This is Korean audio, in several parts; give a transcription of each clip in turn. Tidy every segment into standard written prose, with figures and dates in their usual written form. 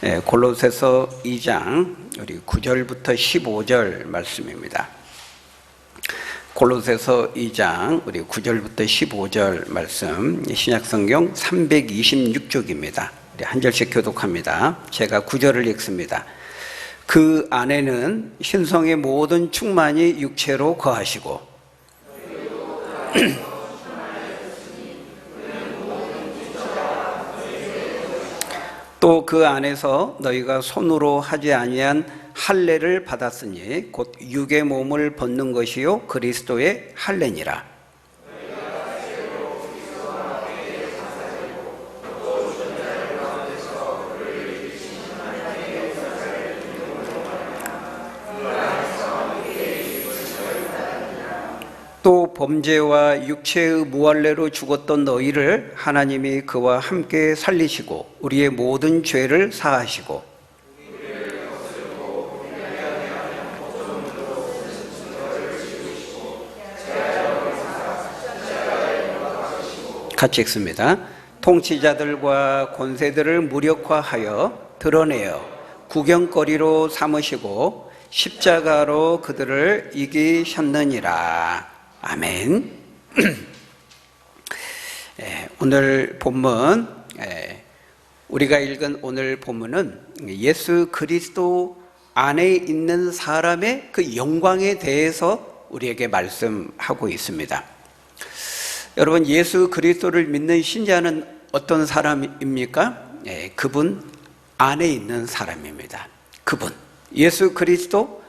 골로새서 2장 우리 9절부터 15절 말씀입니다. 골로새서 2장 우리 9절부터 15절 말씀, 신약성경 326쪽입니다. 우리 한 절씩 교독합니다. 제가 9절을 읽습니다. 그 안에는 신성의 모든 충만이 육체로 거하시고 또 그 안에서 너희가 손으로 하지 아니한 할례를 받았으니 곧 육의 몸을 벗는 것이요 그리스도의 할례니라. 또 범죄와 육체의 무할례로 죽었던 너희를 하나님이 그와 함께 살리시고 우리의 모든 죄를 사하시고 같이 읽습니다. 통치자들과 권세들을 무력화하여 드러내어 구경거리로 삼으시고 십자가로 그들을 이기셨느니라. 아멘. 오늘 본문, 우리가 읽은 오늘 본문은 예수 그리스도 안에 있는 사람의 그 영광에 대해서 우리에게 말씀하고 있습니다. 여러분, 예수 그리스도를 믿는 신자는 어떤 사람입니까? 그분 안에 있는 사람입니다. 그분, 예수 그리스도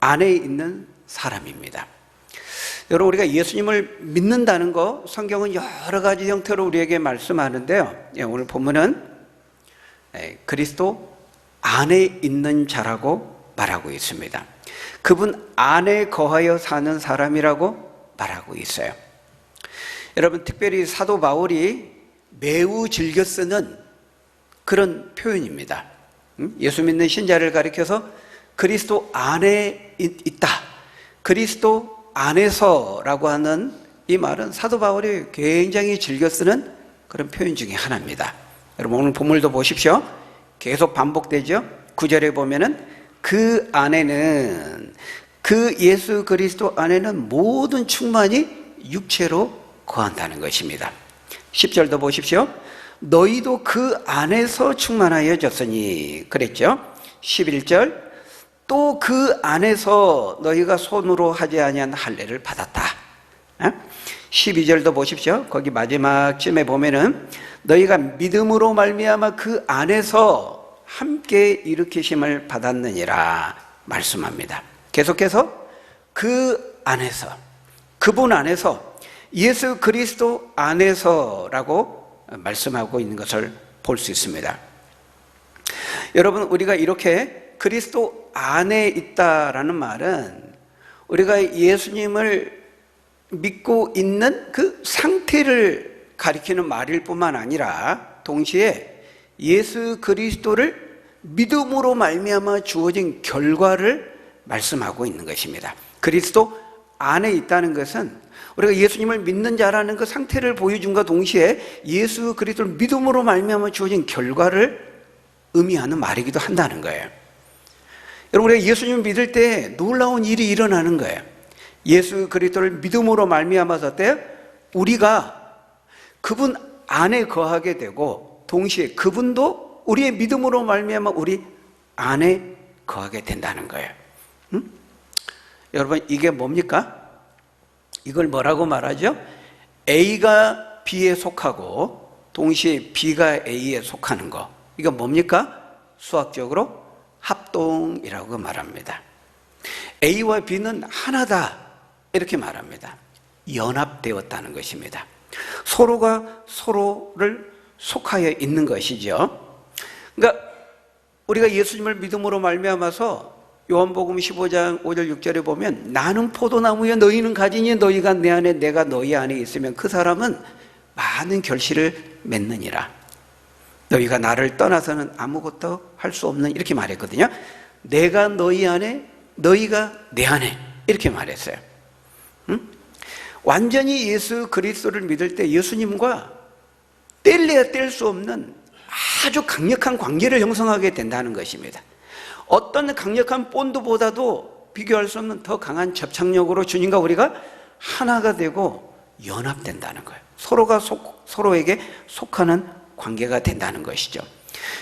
안에 있는 사람입니다. 여러분, 우리가 예수님을 믿는다는 거 성경은 여러 가지 형태로 우리에게 말씀하는데요. 오늘 본문은 그리스도 안에 있는 자라고 말하고 있습니다. 그분 안에 거하여 사는 사람이라고 말하고 있어요. 여러분, 특별히 사도 바울이 매우 즐겨 쓰는 그런 표현입니다. 예수 믿는 신자를 가리켜서 그리스도 안에 있다, 그리스도 안에서라고 하는 이 말은 사도 바울이 굉장히 즐겨 쓰는 그런 표현 중에 하나입니다. 여러분, 오늘 본문도 보십시오. 계속 반복되죠. 9절에 보면은 그 안에는, 그 예수 그리스도 안에는 모든 충만이 육체로 거한다는 것입니다. 10절도 보십시오. 너희도 그 안에서 충만하여졌으니 그랬죠. 11절 또 그 안에서 너희가 손으로 하지 아니한 할례를 받았다. 12절도 보십시오. 거기 마지막쯤에 보면은 너희가 믿음으로 말미암아 그 안에서 함께 일으키심을 받았느니라 말씀합니다. 계속해서 그 안에서, 그분 안에서, 예수 그리스도 안에서라고 말씀하고 있는 것을 볼 수 있습니다. 여러분, 우리가 이렇게 그리스도 안에 있다라는 말은 우리가 예수님을 믿고 있는 그 상태를 가리키는 말일 뿐만 아니라 동시에 예수 그리스도를 믿음으로 말미암아 주어진 결과를 말씀하고 있는 것입니다. 그리스도 안에 있다는 것은 우리가 예수님을 믿는 자라는 그 상태를 보여준과 동시에 예수 그리스도를 믿음으로 말미암아 주어진 결과를 의미하는 말이기도 한다는 거예요. 여러분, 우리가 예수님을 믿을 때 놀라운 일이 일어나는 거예요. 예수 그리스도를 믿음으로 말미암아서 때 우리가 그분 안에 거하게 되고 동시에 그분도 우리의 믿음으로 말미암아 우리 안에 거하게 된다는 거예요. 여러분, 이게 뭡니까? 이걸 뭐라고 말하죠? A가 B에 속하고 동시에 B가 A에 속하는 거. 이거 뭡니까? 수학적으로 합동이라고 말합니다. A와 B는 하나다 이렇게 말합니다. 연합되었다는 것입니다. 서로가 서로를 속하여 있는 것이죠. 그러니까 우리가 예수님을 믿음으로 말미암아서 요한복음 15장 5절 6절에 보면 나는 포도나무여 너희는 가지니 너희가 내 안에 내가 너희 안에 있으면 그 사람은 많은 결실을 맺느니라. 너희가 나를 떠나서는 아무것도 할 수 없는, 이렇게 말했거든요. 내가 너희 안에, 너희가 내 안에, 이렇게 말했어요. 완전히 예수 그리스도를 믿을 때 예수님과 뗄래야 뗄 수 없는 아주 강력한 관계를 형성하게 된다는 것입니다. 어떤 강력한 본드보다도 비교할 수 없는 더 강한 접착력으로 주님과 우리가 하나가 되고 연합된다는 거예요. 서로가 서로에게 속하는 관계가 된다는 것이죠.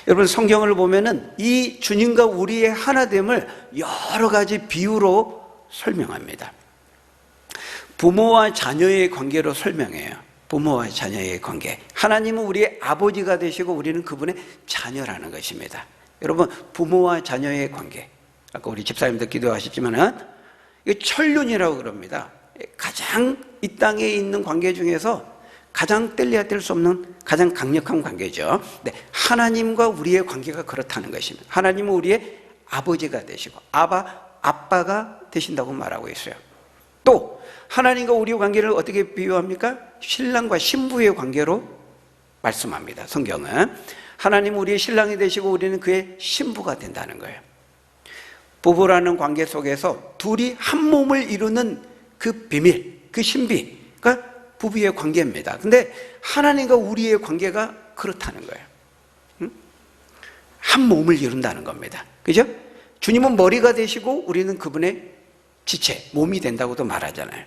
여러분, 성경을 보면은 이 주님과 우리의 하나됨을 여러 가지 비유로 설명합니다. 부모와 자녀의 관계로 설명해요. 부모와 자녀의 관계. 하나님은 우리의 아버지가 되시고 우리는 그분의 자녀라는 것입니다. 여러분, 부모와 자녀의 관계. 아까 우리 집사님도 기도하셨지만은 이게 천륜이라고 그럽니다. 가장 이 땅에 있는 관계 중에서 가장 뗄래야 뗄 수 없는 가장 강력한 관계죠. 네, 하나님과 우리의 관계가 그렇다는 것입니다. 하나님은 우리의 아버지가 되시고 아빠가 되신다고 말하고 있어요. 또 하나님과 우리의 관계를 어떻게 비유합니까? 신랑과 신부의 관계로 말씀합니다. 성경은 하나님은 우리의 신랑이 되시고 우리는 그의 신부가 된다는 거예요. 부부라는 관계 속에서 둘이 한 몸을 이루는 그 비밀, 그 신비가 부부의 관계입니다. 근데 하나님과 우리의 관계가 그렇다는 거예요. 한 몸을 이룬다는 겁니다. 그죠? 주님은 머리가 되시고 우리는 그분의 지체, 몸이 된다고도 말하잖아요.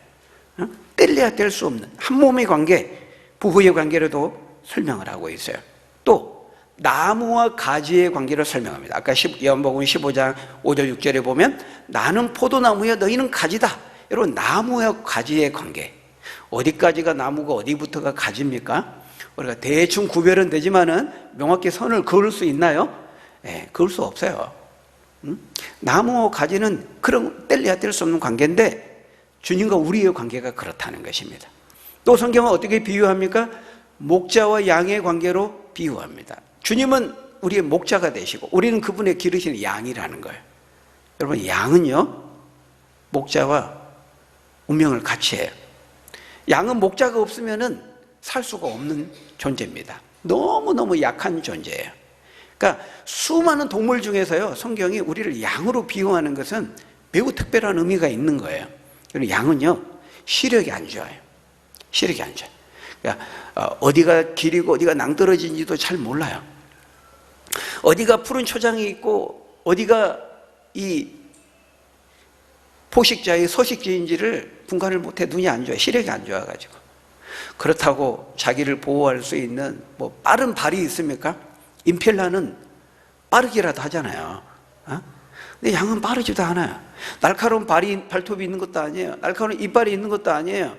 뗄래야 뗄 수 없는 한 몸의 관계, 부부의 관계로도 설명을 하고 있어요. 또 나무와 가지의 관계를 설명합니다. 아까 요한복음 15장 5절 6절에 보면 나는 포도나무야 너희는 가지다. 여러분, 나무와 가지의 관계, 어디까지가 나무고 어디부터가 가지입니까? 우리가 대충 구별은 되지만은 명확히 선을 그을 수 있나요? 네, 그을 수 없어요. 나무와 가지는 그런 뗄래야 뗄 수 없는 관계인데 주님과 우리의 관계가 그렇다는 것입니다. 또 성경은 어떻게 비유합니까? 목자와 양의 관계로 비유합니다. 주님은 우리의 목자가 되시고 우리는 그분의 기르시는 양이라는 거예요. 여러분, 양은요 목자와 운명을 같이 해요. 양은 목자가 없으면은 살 수가 없는 존재입니다. 너무너무 약한 존재예요. 그러니까 수많은 동물 중에서요 성경이 우리를 양으로 비유하는 것은 매우 특별한 의미가 있는 거예요. 양은요 시력이 안 좋아요. 시력이 안 좋아요. 그러니까 어디가 길이고 어디가 낭떠러진지도 잘 몰라요. 어디가 푸른 초장이 있고 어디가 이 포식자의 서식지인지를 분간을 못해. 눈이 안 좋아요. 시력이 안 좋아가지고. 그렇다고 자기를 보호할 수 있는 뭐 빠른 발이 있습니까? 임펠러는 빠르기라도 하잖아요. 근데 양은 빠르지도 않아요. 날카로운 발톱이 있는 것도 아니에요. 날카로운 이빨이 있는 것도 아니에요.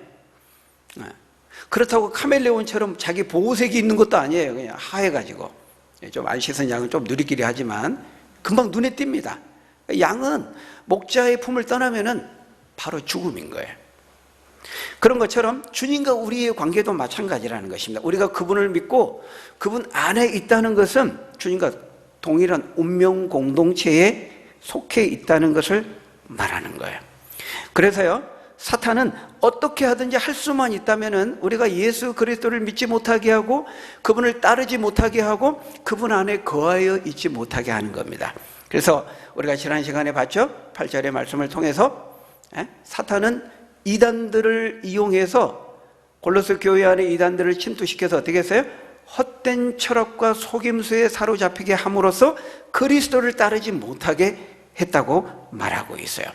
그렇다고 카멜레온처럼 자기 보호색이 있는 것도 아니에요. 그냥 하얘가지고. 좀 안 씻은 양은 좀 누리끼리 하지만 금방 눈에 띕니다. 양은 목자의 품을 떠나면은 바로 죽음인 거예요. 그런 것처럼 주님과 우리의 관계도 마찬가지라는 것입니다. 우리가 그분을 믿고 그분 안에 있다는 것은 주님과 동일한 운명 공동체에 속해 있다는 것을 말하는 거예요. 그래서요 사탄은 어떻게 하든지 할 수만 있다면은 우리가 예수 그리스도를 믿지 못하게 하고 그분을 따르지 못하게 하고 그분 안에 거하여 있지 못하게 하는 겁니다. 그래서 우리가 지난 시간에 봤죠? 8절의 말씀을 통해서 사탄은 이단들을 이용해서 골로새 교회 안에 이단들을 침투시켜서 어떻게 했어요? 헛된 철학과 속임수에 사로잡히게 함으로써 그리스도를 따르지 못하게 했다고 말하고 있어요.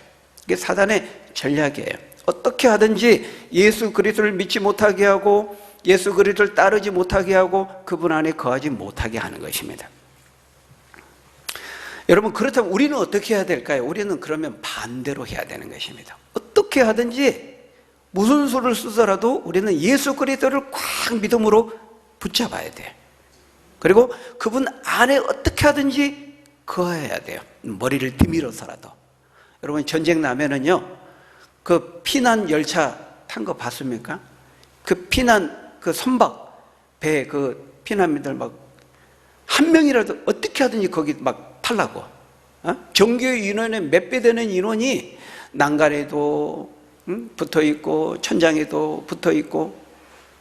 이게 사단의 전략이에요. 어떻게 하든지 예수 그리스도를 믿지 못하게 하고 예수 그리스도를 따르지 못하게 하고 그분 안에 거하지 못하게 하는 것입니다. 여러분, 그렇다면 우리는 어떻게 해야 될까요? 우리는 그러면 반대로 해야 되는 것입니다. 어떻게 하든지 무슨 수를 쓰더라도 우리는 예수 그리스도를 꽉 믿음으로 붙잡아야 돼요. 그리고 그분 안에 어떻게 하든지 거해야 돼요. 머리를 뒤밀어서라도. 여러분, 전쟁 나면은요 그 피난 열차 탄 거 봤습니까? 그 피난 그 선박 배 그 피난민들 막 한 명이라도 어떻게 하든지 거기 막 타려고. 정규 인원의 몇 배 되는 인원이 난간에도 붙어 있고 천장에도 붙어 있고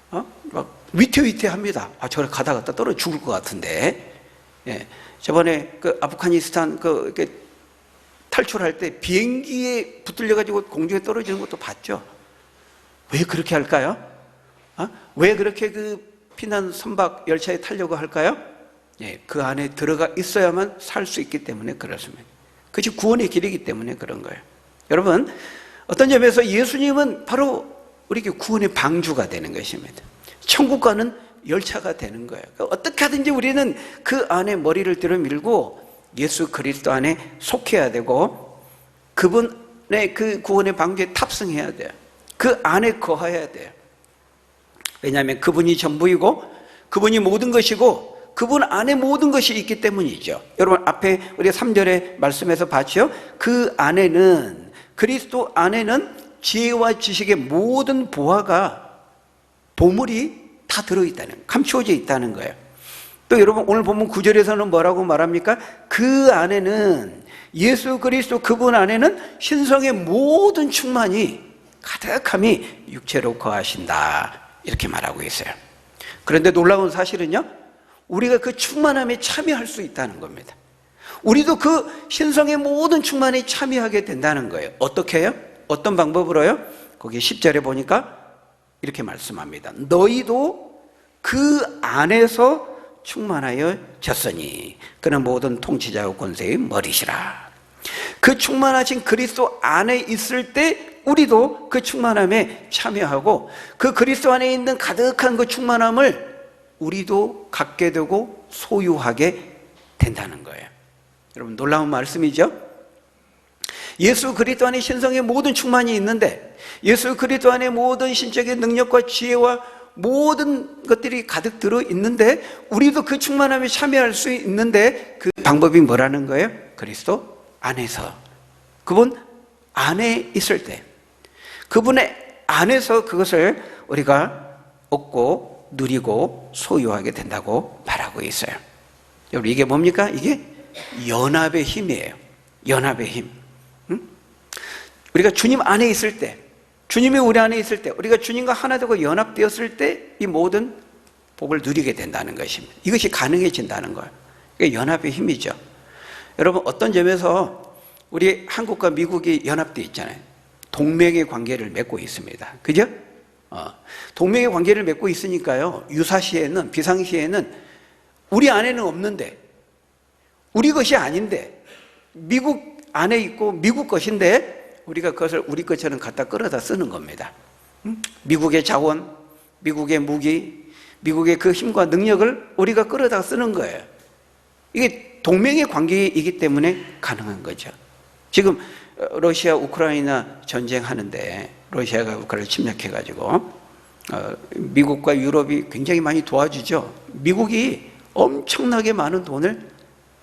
막 위태위태합니다. 저를 가다 떨어져 죽을 것 같은데. 예. 저번에 그 아프가니스탄 이렇게 탈출할 때 비행기에 붙들려 가지고 공중에 떨어지는 것도 봤죠. 왜 그렇게 할까요? 왜 그렇게 그 피난 선박 열차에 타려고 할까요? 그 안에 들어가 있어야만 살 수 있기 때문에 그렇습니다. 그것이 구원의 길이기 때문에 그런 거예요. 여러분, 어떤 점에서 예수님은 바로 우리에게 구원의 방주가 되는 것입니다. 천국 가는 열차가 되는 거예요. 그러니까 어떻게 하든지 우리는 그 안에 머리를 들어밀고 예수 그리스도 안에 속해야 되고 그분의 그 구원의 방주에 탑승해야 돼요. 그 안에 거하여야 돼요. 왜냐하면 그분이 전부이고 그분이 모든 것이고 그분 안에 모든 것이 있기 때문이죠. 여러분, 앞에 우리 3절의 말씀에서 봤죠? 그 안에는, 그리스도 안에는 지혜와 지식의 모든 보화가, 보물이 다 들어있다는, 감추어져 있다는 거예요. 또 여러분, 오늘 보면 9절에서는 뭐라고 말합니까? 그 안에는, 예수 그리스도 그분 안에는 신성의 모든 충만이, 가득함이 육체로 거하신다, 이렇게 말하고 있어요. 그런데 놀라운 사실은요, 우리가 그 충만함에 참여할 수 있다는 겁니다. 우리도 그 신성의 모든 충만에 참여하게 된다는 거예요. 어떻게 해요? 어떤 방법으로요? 거기 10절에 보니까 이렇게 말씀합니다. 너희도 그 안에서 충만하여 졌으니 그는 모든 통치자와 권세의 머리시라. 그 충만하신 그리스도 안에 있을 때 우리도 그 충만함에 참여하고 그 그리스도 안에 있는 가득한 그 충만함을 우리도 갖게 되고 소유하게 된다는 거예요. 여러분, 놀라운 말씀이죠? 예수 그리스도 안에 신성의 모든 충만이 있는데 예수 그리스도 안에 모든 신적인 능력과 지혜와 모든 것들이 가득 들어 있는데 우리도 그 충만함에 참여할 수 있는데 그 방법이 뭐라는 거예요? 그리스도 안에서, 그분 안에 있을 때, 그분의 안에서 그것을 우리가 얻고 누리고 소유하게 된다고 말하고 있어요. 여러분, 이게 뭡니까? 이게 연합의 힘이에요. 연합의 힘. 우리가 주님 안에 있을 때, 주님이 우리 안에 있을 때, 우리가 주님과 하나 되고 연합되었을 때 이 모든 복을 누리게 된다는 것입니다. 이것이 가능해진다는 거예요. 이게 연합의 힘이죠. 여러분, 어떤 점에서 우리 한국과 미국이 연합되어 있잖아요. 동맹의 관계를 맺고 있습니다. 그죠? 동맹의 관계를 맺고 있으니까요, 유사시에는, 비상시에는 우리 안에는 없는데, 우리 것이 아닌데, 미국 안에 있고 미국 것인데 우리가 그것을 우리 것처럼 갖다 끌어다 쓰는 겁니다. 미국의 자원, 미국의 무기, 미국의 그 힘과 능력을 우리가 끌어다 쓰는 거예요. 이게 동맹의 관계이기 때문에 가능한 거죠. 지금 러시아 우크라이나 전쟁하는데 러시아가 우크라이나를 침략해가지고 미국과 유럽이 굉장히 많이 도와주죠. 미국이 엄청나게 많은 돈을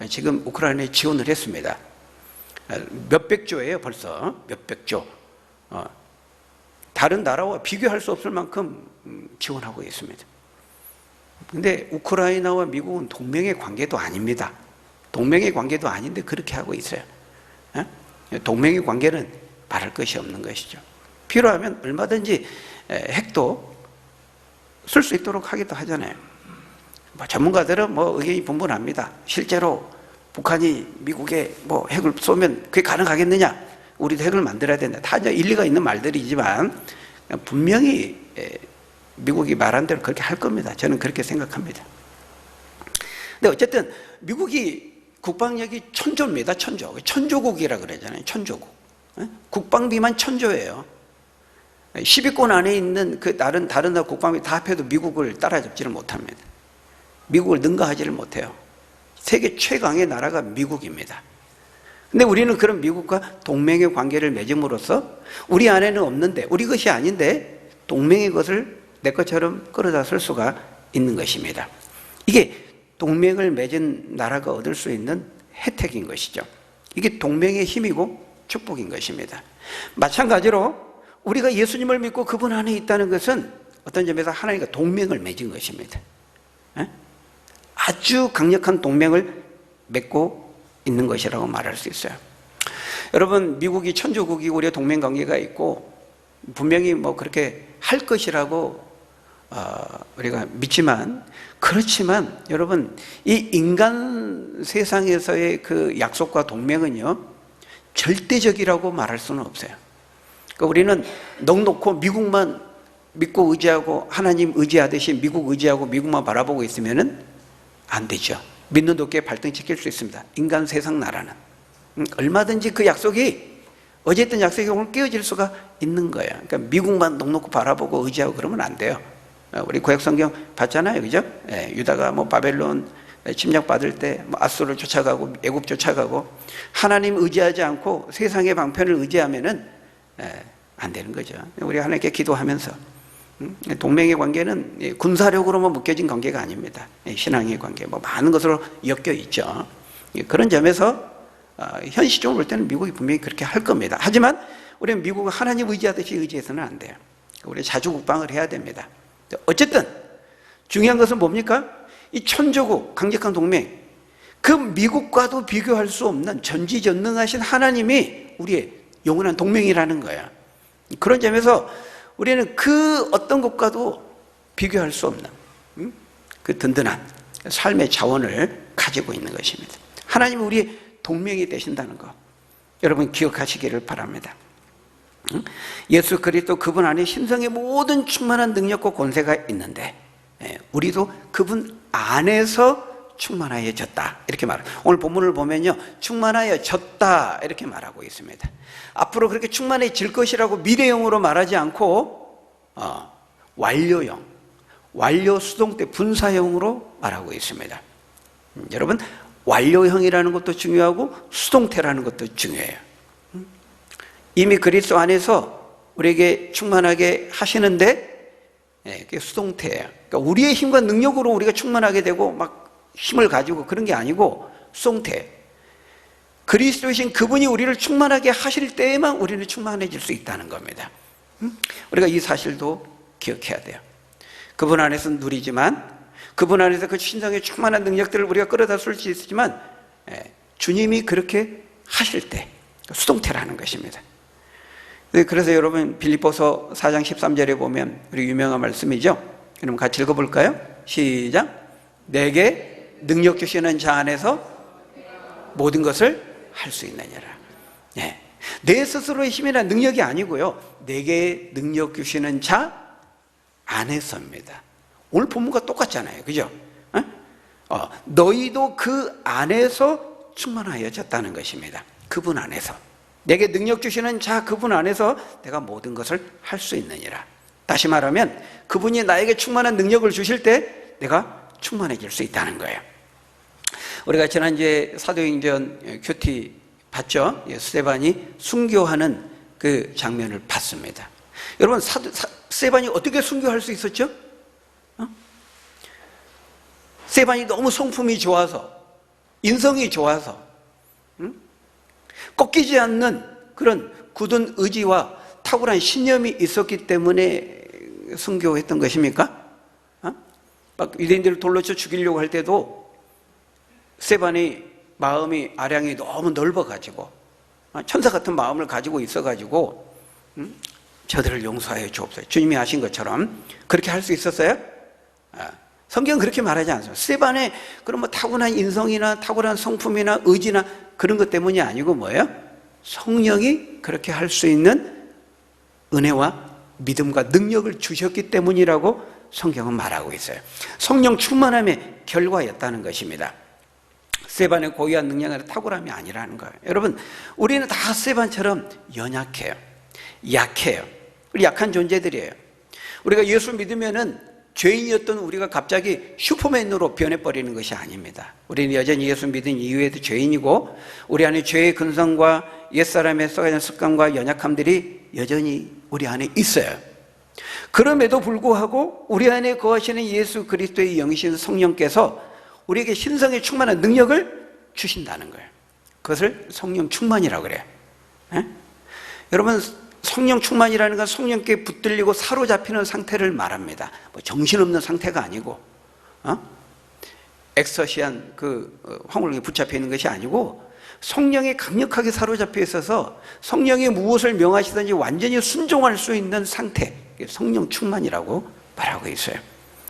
지금 우크라이나에 지원을 했습니다. 몇백 조예요, 벌써. 몇백 조. 다른 나라와 비교할 수 없을 만큼 지원하고 있습니다. 근데 우크라이나와 미국은 동맹의 관계도 아닙니다. 동맹의 관계도 아닌데 그렇게 하고 있어요. 동맹의 관계는 말할 것이 없는 것이죠. 필요하면 얼마든지 핵도 쓸 수 있도록 하기도 하잖아요. 전문가들은 의견이 분분합니다. 실제로 북한이 미국에 핵을 쏘면 그게 가능하겠느냐? 우리도 핵을 만들어야 된다. 다 일리가 있는 말들이지만 분명히 미국이 말한 대로 그렇게 할 겁니다. 저는 그렇게 생각합니다. 근데 어쨌든 미국이 국방력이 천조입니다. 천조. 천조국이라 그러잖아요. 천조국. 국방비만 천조예요. 10위권 안에 있는 그 다른 나라 국방비 다 합해도 미국을 따라잡지를 못합니다. 미국을 능가하지를 못해요. 세계 최강의 나라가 미국입니다. 근데 우리는 그런 미국과 동맹의 관계를 맺음으로써 우리 안에는 없는데, 우리 것이 아닌데 동맹의 것을 내 것처럼 끌어다 쓸 수가 있는 것입니다. 이게 동맹을 맺은 나라가 얻을 수 있는 혜택인 것이죠. 이게 동맹의 힘이고 축복인 것입니다. 마찬가지로 우리가 예수님을 믿고 그분 안에 있다는 것은 어떤 점에서 하나님과 동맹을 맺은 것입니다. 아주 강력한 동맹을 맺고 있는 것이라고 말할 수 있어요. 여러분, 미국이 천조국이고 우리가 동맹관계가 있고 분명히 그렇게 할 것이라고 우리가 믿지만, 그렇지만 여러분, 이 인간 세상에서의 그 약속과 동맹은요 절대적이라고 말할 수는 없어요. 그러니까 우리는 넉넉고 미국만 믿고 의지하고 하나님 의지하듯이 미국 의지하고 미국만 바라보고 있으면은 안 되죠. 믿는 도끼에 발등시킬 수 있습니다. 인간 세상 나라는 얼마든지 그 약속이 어제 했던 약속이 오늘 깨어질 수가 있는 거예요. 그러니까 미국만 넉넉히 바라보고 의지하고 그러면 안 돼요. 우리 구약성경 봤잖아요, 그죠? 유다가 뭐 바벨론 침략받을 때 뭐 아수르를 쫓아가고 애굽 쫓아가고 하나님 의지하지 않고 세상의 방편을 의지하면은 안 되는 거죠. 우리 하나님께 기도하면서 동맹의 관계는 군사력으로만 묶여진 관계가 아닙니다. 신앙의 관계, 뭐 많은 것으로 엮여 있죠. 그런 점에서 현실적으로 볼 때는 미국이 분명히 그렇게 할 겁니다. 하지만 우리는 미국을 하나님 의지하듯이 의지해서는 안 돼요. 우리 자주 국방을 해야 됩니다. 어쨌든 중요한 것은 뭡니까? 이 천조국 강력한 동맹, 그 미국과도 비교할 수 없는 전지전능하신 하나님이 우리의 영원한 동맹이라는 거예요. 그런 점에서 우리는 그 어떤 것과도 비교할 수 없는 그 든든한 삶의 자원을 가지고 있는 것입니다. 하나님이 우리의 동맹이 되신다는 것, 여러분 기억하시기를 바랍니다. 예수 그리스도 그분 안에 신성의 모든 충만한 능력과 권세가 있는데 우리도 그분 안에서 충만하여졌다 이렇게 말해요. 오늘 본문을 보면요, 충만하여졌다 이렇게 말하고 있습니다. 앞으로 그렇게 충만해질 것이라고 미래형으로 말하지 않고 완료형, 완료 수동태 분사형으로 말하고 있습니다. 여러분 완료형이라는 것도 중요하고 수동태라는 것도 중요해요. 이미 그리스도 안에서 우리에게 충만하게 하시는데 그게 수동태예요. 그러니까 우리의 힘과 능력으로 우리가 충만하게 되고 막 힘을 가지고 그런 게 아니고 수동태. 그리스도이신 그분이 우리를 충만하게 하실 때에만 우리는 충만해질 수 있다는 겁니다. 우리가 이 사실도 기억해야 돼요. 그분 안에서 누리지만, 그분 안에서 그 신성의 충만한 능력들을 우리가 끌어다 쓸 수 있지만 주님이 그렇게 하실 때 수동태라는 것입니다. 그래서 여러분 빌립보서 4장 13절에 보면 우리 유명한 말씀이죠. 그럼 같이 읽어볼까요? 시작. 내게 능력 주시는 자 안에서 모든 것을 할 수 있느니라. 내 스스로의 힘이나 능력이 아니고요, 내게 능력 주시는 자 안에서입니다. 오늘 본문과 똑같잖아요, 그죠? 너희도 그 안에서 충만하여졌다는 것입니다. 그분 안에서, 내게 능력 주시는 자 그분 안에서 내가 모든 것을 할 수 있느니라. 다시 말하면 그분이 나에게 충만한 능력을 주실 때 내가 충만해질 수 있다는 거예요. 우리가 지난주에 사도행전 큐티 봤죠? 스데반이 순교하는 그 장면을 봤습니다. 여러분 스데반이 어떻게 순교할 수 있었죠? 스데반이 너무 성품이 좋아서, 인성이 좋아서, 꺾이지 않는 그런 굳은 의지와 탁월한 신념이 있었기 때문에 순교했던 것입니까? 막 유대인들을 돌로 쳐 죽이려고 할 때도 스데반이 마음이 아량이 너무 넓어가지고 천사 같은 마음을 가지고 있어가지고 저들을 용서하여 주옵소서, 주님이 하신 것처럼 그렇게 할 수 있었어요? 성경은 그렇게 말하지 않습니다. 스데반의 그런 뭐 타고난 인성이나 탁월한 성품이나 의지나 그런 것 때문이 아니고 뭐예요? 성령이 그렇게 할 수 있는 은혜와 믿음과 능력을 주셨기 때문이라고 성경은 말하고 있어요. 성령 충만함의 결과였다는 것입니다. 스데반의 고유한 능력은 탁월함이 아니라는 거예요. 여러분 우리는 다 스데반처럼 연약해요. 약해요. 우리 약한 존재들이에요. 우리가 예수 믿으면은 죄인이었던 우리가 갑자기 슈퍼맨으로 변해버리는 것이 아닙니다. 우리는 여전히 예수 믿은 이후에도 죄인이고 우리 안에 죄의 근성과 옛사람의 썩어진 습관과 연약함들이 여전히 우리 안에 있어요. 그럼에도 불구하고 우리 안에 거하시는 예수 그리스도의 영이신 성령께서 우리에게 신성에 충만한 능력을 주신다는 거예요. 그것을 성령 충만이라고 그래요. 여러분 성령 충만이라는 건 성령께 붙들리고 사로잡히는 상태를 말합니다. 뭐 정신없는 상태가 아니고 엑서시한 그 황홀하게 붙잡혀 있는 것이 아니고 성령에 강력하게 사로잡혀 있어서 성령이 무엇을 명하시든지 완전히 순종할 수 있는 상태, 성령 충만이라고 말하고 있어요.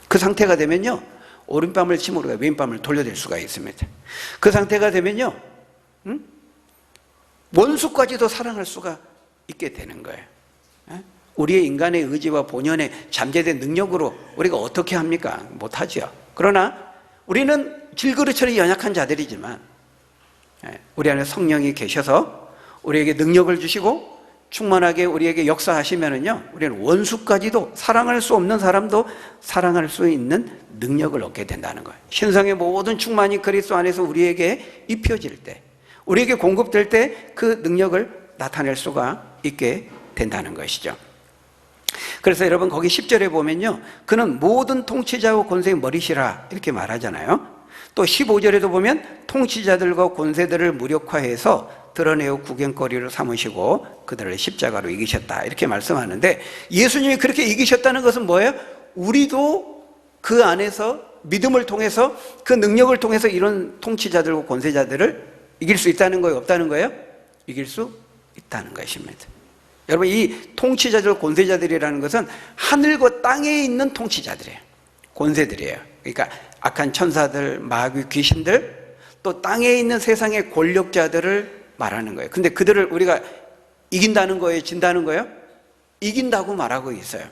그 상태가 되면요 오른밤을 치면 우리가 왼밤을 돌려댈 수가 있습니다. 그 상태가 되면요 원수까지도 사랑할 수가 있게 되는 거예요. 우리의 인간의 의지와 본연의 잠재된 능력으로 우리가 어떻게 합니까? 못하죠. 그러나 우리는 질그릇처럼 연약한 자들이지만 우리 안에 성령이 계셔서 우리에게 능력을 주시고 충만하게 우리에게 역사하시면은요, 우리는 원수까지도, 사랑할 수 없는 사람도 사랑할 수 있는 능력을 얻게 된다는 거예요. 신성의 모든 충만이 그리스도 안에서 우리에게 입혀질 때, 우리에게 공급될 때 그 능력을 나타낼 수가 있게 된다는 것이죠. 그래서 여러분 거기 10절에 보면요, 그는 모든 통치자와 권세의 머리시라 이렇게 말하잖아요. 또 15절에도 보면 통치자들과 권세들을 무력화해서 드러내어 구경거리로 삼으시고 그들을 십자가로 이기셨다 이렇게 말씀하는데, 예수님이 그렇게 이기셨다는 것은 뭐예요? 우리도 그 안에서 믿음을 통해서, 그 능력을 통해서 이런 통치자들과 권세자들을 이길 수 있다는 거예요, 없다는 거예요? 이길 수 있다는 것입니다. 여러분, 이 통치자들, 권세자들이라는 것은 하늘과 땅에 있는 통치자들이에요. 권세들이에요. 그러니까 악한 천사들, 마귀, 귀신들, 또 땅에 있는 세상의 권력자들을 말하는 거예요. 근데 그들을 우리가 이긴다는 거예요? 진다는 거예요? 이긴다고 말하고 있어요.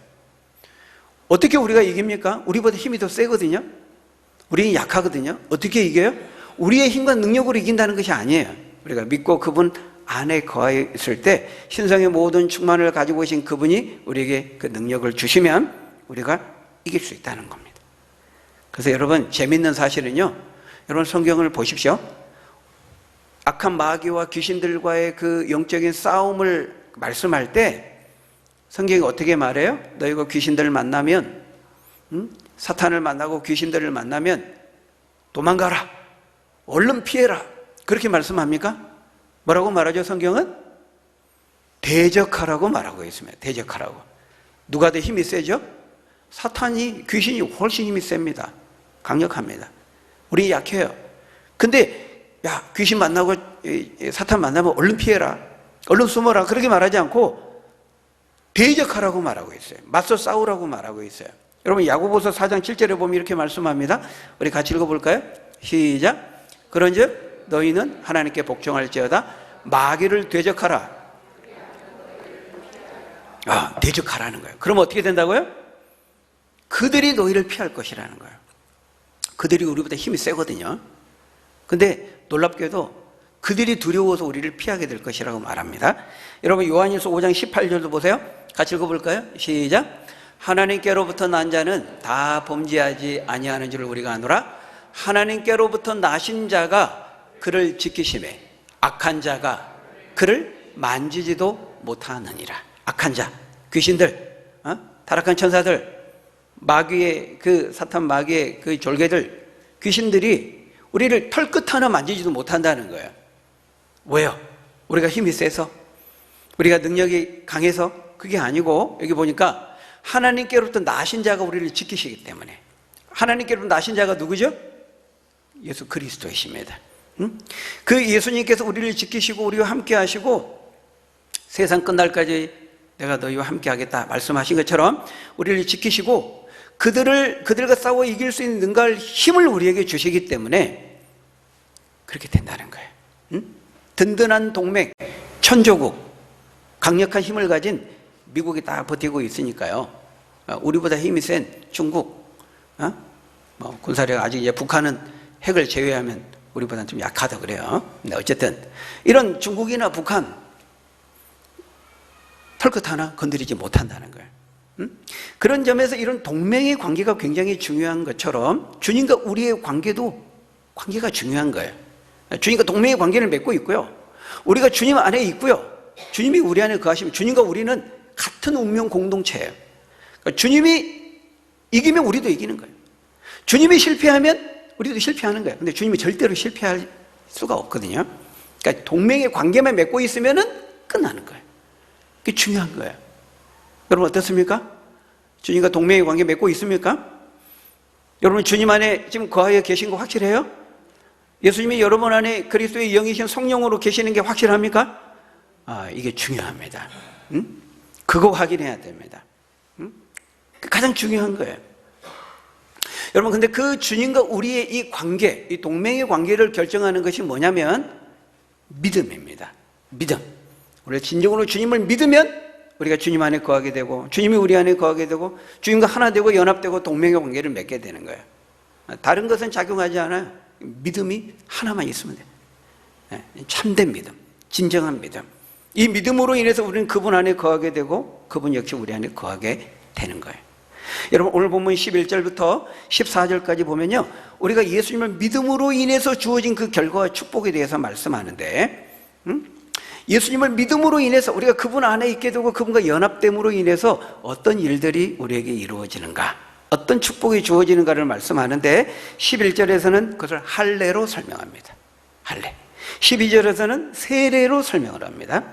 어떻게 우리가 이깁니까? 우리보다 힘이 더 세거든요. 우리는 약하거든요. 어떻게 이겨요? 우리의 힘과 능력으로 이긴다는 것이 아니에요. 우리가 믿고 그분 안에 거하여 있을 때 신성의 모든 충만을 가지고 계신 그분이 우리에게 그 능력을 주시면 우리가 이길 수 있다는 겁니다. 그래서 여러분, 재밌는 사실은요, 여러분 성경을 보십시오. 악한 마귀와 귀신들과의 그 영적인 싸움을 말씀할 때 성경이 어떻게 말해요? 너희가 귀신들을 만나면, 사탄을 만나고 귀신들을 만나면 도망가라, 얼른 피해라, 그렇게 말씀합니까? 뭐라고 말하죠? 성경은 대적하라고 말하고 있습니다. 대적하라고. 누가 더 힘이 세죠? 사탄이, 귀신이 훨씬 힘이 셉니다. 강력합니다. 우리 약해요. 근데 야, 귀신 만나고 사탄 만나면 얼른 피해라, 얼른 숨어라, 그렇게 말하지 않고 대적하라고 말하고 있어요. 맞서 싸우라고 말하고 있어요. 여러분, 야고보서 4장 7절에 보면 이렇게 말씀합니다. 우리 같이 읽어볼까요? 시작. 그런즉 너희는 하나님께 복종할지어다 마귀를 대적하라. 대적하라는 거예요. 그럼 어떻게 된다고요? 그들이 너희를 피할 것이라는 거예요. 그들이 우리보다 힘이 세거든요. 근데 놀랍게도 그들이 두려워서 우리를 피하게 될 것이라고 말합니다. 여러분, 요한일서 5장 18절도 보세요. 같이 읽어볼까요? 시작. 하나님께로부터 난 자는 다 범죄하지 아니하는 줄 우리가 아노라. 하나님께로부터 나신 자가 그를 지키심에 악한 자가 그를 만지지도 못하느니라. 악한 자, 귀신들, 타락한 천사들, 마귀의 그 사탄 마귀의 그 졸개들, 귀신들이 우리를 털끝 하나 만지지도 못한다는 거예요. 왜요? 우리가 힘이 세서, 우리가 능력이 강해서? 그게 아니고, 여기 보니까 하나님께로부터 나신 자가 우리를 지키시기 때문에. 하나님께로부터 나신 자가 누구죠? 예수 그리스도이십니다. 그 예수님께서 우리를 지키시고 우리와 함께 하시고 세상 끝날까지 내가 너희와 함께 하겠다 말씀하신 것처럼 우리를 지키시고 그들과 싸워 이길 수 있는 능가할 힘을 우리에게 주시기 때문에 그렇게 된다는 거예요. 든든한 동맹, 천조국, 강력한 힘을 가진 미국이 다 버티고 있으니까요. 우리보다 힘이 센 중국, 군사력 아직 이제 북한은 핵을 제외하면 우리보다는 좀 약하다 그래요. 근데 어쨌든 이런 중국이나 북한 털끝 하나 건드리지 못한다는 거예요. 그런 점에서 이런 동맹의 관계가 굉장히 중요한 것처럼 주님과 우리의 관계가 중요한 거예요. 주님과 동맹의 관계를 맺고 있고요. 우리가 주님 안에 있고요. 주님이 우리 안에 거하시면 주님과 우리는 같은 운명 공동체예요. 그러니까 주님이 이기면 우리도 이기는 거예요. 주님이 실패하면 우리도 실패하는 거예요. 근데 주님이 절대로 실패할 수가 없거든요. 그러니까 동맹의 관계만 맺고 있으면 끝나는 거예요. 그게 중요한 거예요. 여러분 어떻습니까? 주님과 동맹의 관계 맺고 있습니까? 여러분 주님 안에 지금 거하여 계신 거 확실해요? 예수님이 여러분 안에 그리스도의 영이신 성령으로 계시는 게 확실합니까? 이게 중요합니다. 그거 확인해야 됩니다. 가장 중요한 거예요. 여러분 근데 그 주님과 우리의 이 관계, 이 동맹의 관계를 결정하는 것이 뭐냐면 믿음입니다. 믿음. 우리가 진정으로 주님을 믿으면 우리가 주님 안에 거하게 되고 주님이 우리 안에 거하게 되고 주님과 하나 되고 연합되고 동맹의 관계를 맺게 되는 거예요. 다른 것은 작용하지 않아요. 믿음이 하나만 있으면 돼요. 참된 믿음, 진정한 믿음. 이 믿음으로 인해서 우리는 그분 안에 거하게 되고 그분 역시 우리 안에 거하게 되는 거예요. 여러분 오늘 본문 11절부터 14절까지 보면요, 우리가 예수님을 믿음으로 인해서 주어진 그 결과와 축복에 대해서 말씀하는데, 예수님을 믿음으로 인해서 우리가 그분 안에 있게 되고 그분과 연합됨으로 인해서 어떤 일들이 우리에게 이루어지는가, 어떤 축복이 주어지는가를 말씀하는데 11절에서는 그것을 할례로 설명합니다. 할례. 12절에서는 세례로 설명을 합니다.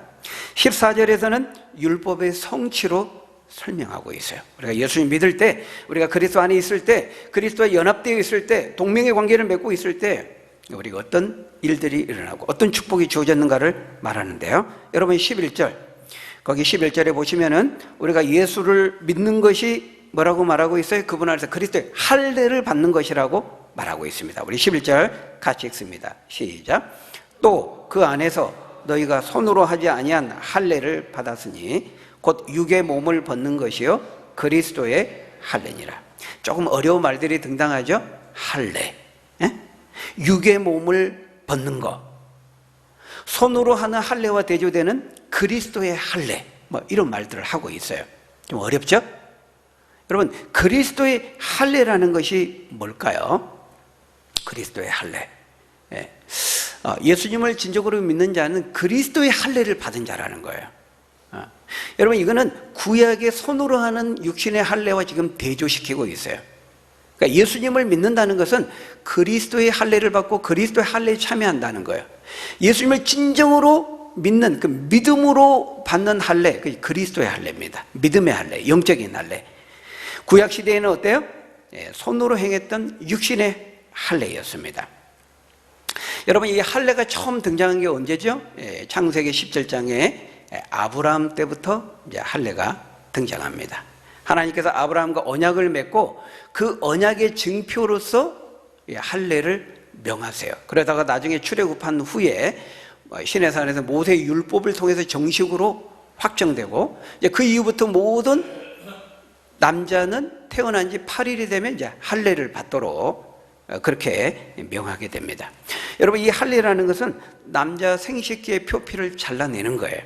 14절에서는 율법의 성취로 설명하고 있어요. 우리가 예수님 믿을 때, 우리가 그리스도 안에 있을 때, 그리스도와 연합되어 있을 때, 동맹의 관계를 맺고 있을 때 우리가 어떤 일들이 일어나고 어떤 축복이 주어졌는가를 말하는데요. 여러분 11절, 거기 11절에 보시면은 우리가 예수를 믿는 것이 뭐라고 말하고 있어요? 그분 안에서 그리스도의 할례를 받는 것이라고 말하고 있습니다. 우리 11절 같이 읽습니다. 시작. 또 그 안에서 너희가 손으로 하지 아니한 할례를 받았으니 곧 육의 몸을 벗는 것이요 그리스도의 할례니라. 조금 어려운 말들이 등장하죠. 할례, 육의 몸을 벗는 것, 손으로 하는 할례와 대조되는 그리스도의 할례, 뭐 이런 말들을 하고 있어요. 좀 어렵죠? 여러분 그리스도의 할례라는 것이 뭘까요? 그리스도의 할례, 예수님을 진정으로 믿는 자는 그리스도의 할례를 받은 자라는 거예요. 여러분 이거는 구약의 손으로 하는 육신의 할례와 지금 대조시키고 있어요. 그러니까 예수님을 믿는다는 것은 그리스도의 할례를 받고 그리스도의 할례에 참여한다는 거예요. 예수님을 진정으로 믿는 그 믿음으로 받는 할례, 그 그리스도의 할례입니다. 믿음의 할례, 영적인 할례. 구약 시대에는 어때요? 손으로 행했던 육신의 할례였습니다. 여러분 이 할례가 처음 등장한 게 언제죠? 창세기 17장에 아브라함 때부터 이제 할례가 등장합니다. 하나님께서 아브라함과 언약을 맺고 그 언약의 증표로서 할례를 명하세요. 그러다가 나중에 출애굽한 후에 시내산에서 모세의 율법을 통해서 정식으로 확정되고, 이제 그 이후부터 모든 남자는 태어난 지 8일이 되면 이제 할례를 받도록 그렇게 명하게 됩니다. 여러분 이 할례라는 것은 남자 생식기의 표피를 잘라내는 거예요.